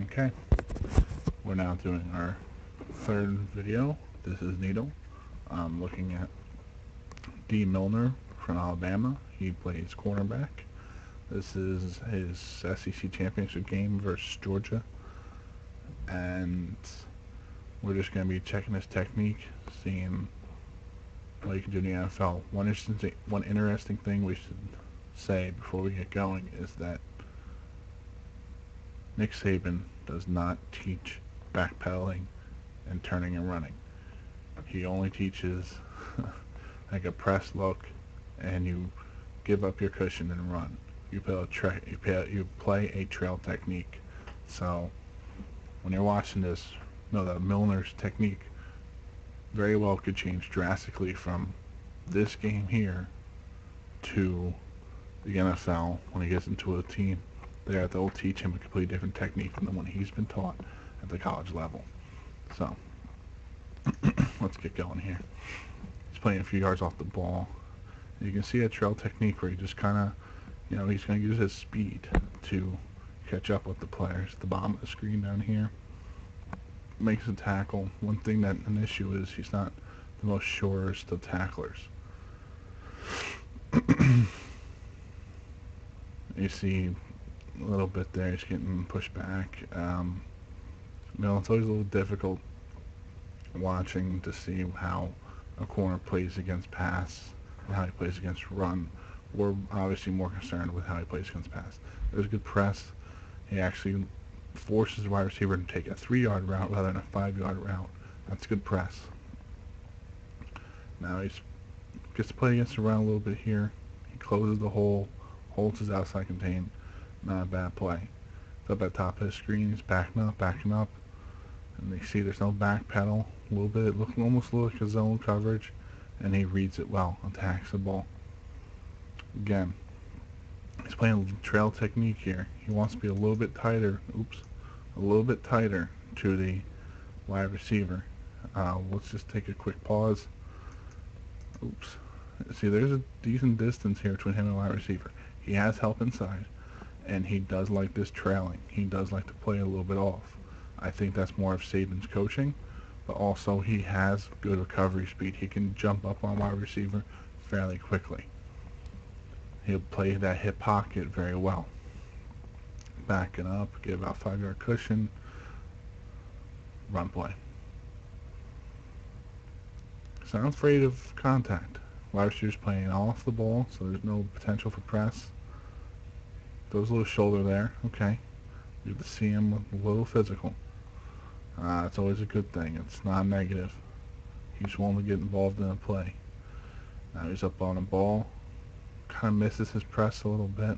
Okay, we're now doing our third video. This is Needle. I'm looking at D. Milliner from Alabama. He plays cornerback. This is his SEC championship game versus Georgia, and we're just going to be checking his technique, seeing what he can do in the NFL. One interesting thing we should say before we get going is that Nick Saban does not teach backpedaling and turning and running. He only teaches like a press look, and you give up your cushion and run. You play a trail technique. So when you're watching this, know that Milliner's technique very well could change drastically from this game here to the NFL when he gets into a team there. They'll teach him a completely different technique from the one he's been taught at the college level. So let's get going here. He's playing a few yards off the ball. You can see a trail technique where he just kind of, he's going to use his speed to catch up with the players. At the bottom of the screen down here, makes a tackle. One thing that an issue is he's not the most surest of tacklers. You see a little bit there, he's getting pushed back. It's always a little difficult watching to see how a corner plays against pass and how he plays against run. We're obviously more concerned with how he plays against pass. There's a good press. He actually forces the wide receiver to take a 3-yard route rather than a 5-yard route. That's good press. Now he gets to play against the run a little bit here. He closes the hole, holds his outside contain. Not a bad play. It's up at the top of the screen. He's backing up. And you see there's no back pedal. A little bit, almost like a zone coverage. And he reads it well, attacks the ball. Again, he's playing trail technique here. He wants to be a little bit tighter. A little bit tighter to the wide receiver. Let's just take a quick pause. See, there's a decent distance here between him and the wide receiver. He has help inside, and he does like this trailing. He does like to play a little bit off. I think that's more of Saban's coaching, but also he has good recovery speed. He can jump up on wide receiver fairly quickly. He'll play that hip pocket very well. Backing up, get about 5-yard cushion, run play. He's not afraid of contact. Wide receiver's playing off the ball, so there's no potential for press. Throws a little shoulder there. Okay. You get to see him a little physical. It's always a good thing. It's not negative. He's willing to get involved in a play. Now he's up on the ball. Kind of misses his press a little bit.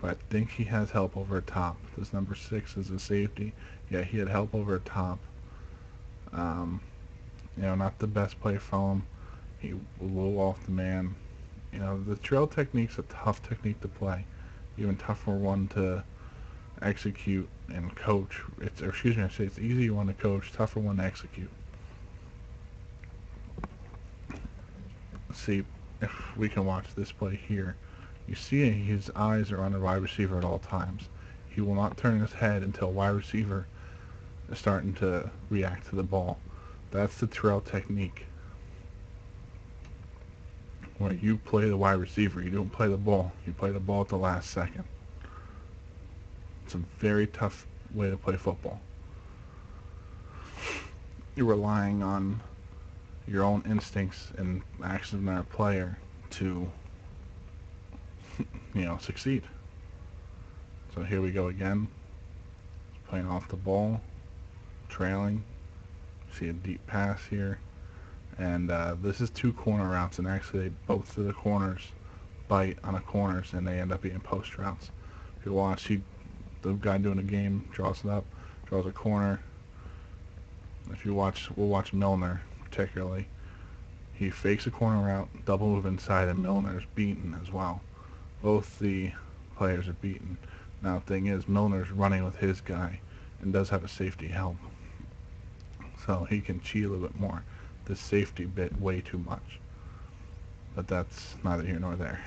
But I think he has help over top. This number 6 is a safety. Yeah, he had help over top. Not the best play from him. He blew off the man. The trail technique's a tough technique to play. Even tougher one to execute and coach. It's an easy one to coach, tougher one to execute. Let's see if we can watch this play here. You see his eyes are on the wide receiver at all times. He will not turn his head until wide receiver is starting to react to the ball. That's the trail technique. Where you play the wide receiver, you don't play the ball. You play the ball at the last second. It's a very tough way to play football. You're relying on your own instincts and actions of another player to, succeed. So here we go again. Playing off the ball, trailing. See a deep pass here. And this is 2 corner routes, and actually both of the corners bite on the corners, and they end up being post routes. If you watch, the guy doing the game draws it up, draws a corner. If you watch, we'll watch Milliner particularly. He fakes a corner route, double move inside, and Milliner's beaten as well. Both the players are beaten. Now the thing is, Milliner's running with his guy and does have a safety help, so he can cheat a little bit more. The safety bit way too much, but that's neither here nor there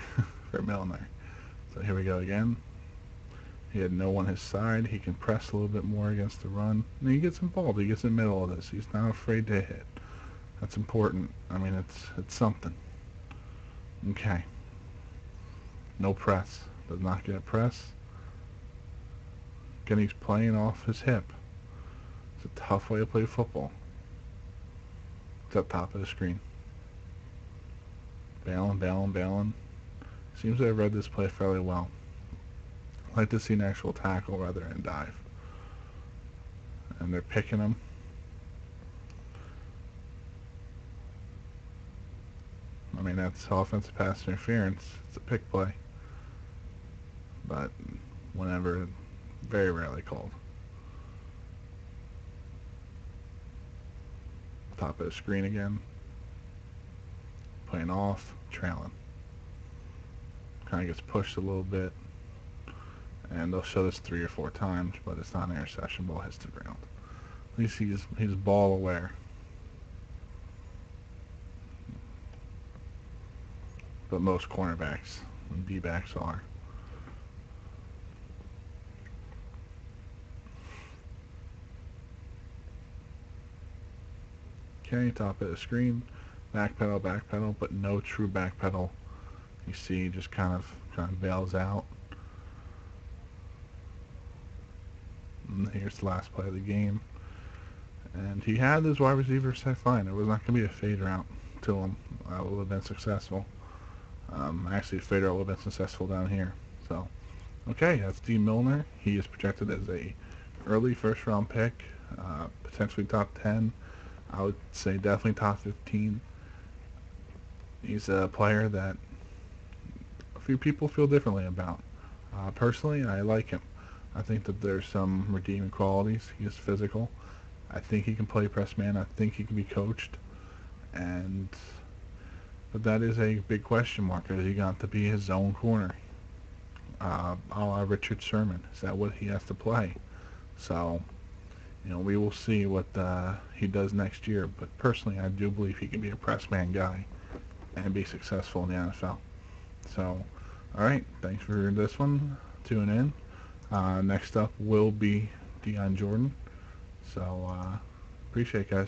for Milliner. So here we go again. He had no one on his side. He can press a little bit more against the run. And he gets involved. He gets in the middle of this. He's not afraid to hit. That's important. I mean, it's something. Okay. No press. Does not get a press. Again, he's playing off his hip. It's a tough way to play football. It's up top of the screen. Bailing, bailing, bailing. Seems to have read this play fairly well. I'd like to see an actual tackle rather than dive. And they're picking him. I mean, that's offensive pass interference. It's a pick play. But whenever, very rarely called. Top of the screen again. Playing off, trailing. Kind of gets pushed a little bit. And they'll show this 3 or 4 times, but it's not an interception. Ball hits the ground. At least he's ball aware. But most cornerbacks and D-backs are. Okay, top of the screen. Back pedal, but no true back pedal. You see, he just kind of bails out. And here's the last play of the game. And he had his wide receiver set fine. It was not going to be a fade route to him. Would have been successful. Actually, a fade route would have been successful down here. So, okay, that's D. Milliner. He is projected as a early first-round pick, potentially top 10. I would say definitely top 15. He's a player that a few people feel differently about. Personally, I like him. I think that there's some redeeming qualities. He is physical. I think he can play press man. I think he can be coached. But that is a big question mark. Is he got to be his own corner? A la Richard Sherman. Is that what he has to play? So, we will see what he does next year. But personally, I do believe he can be a press man guy and be successful in the NFL. So, alright, thanks for this one. Tune in. Next up will be Deion Jordan. So, appreciate it, guys.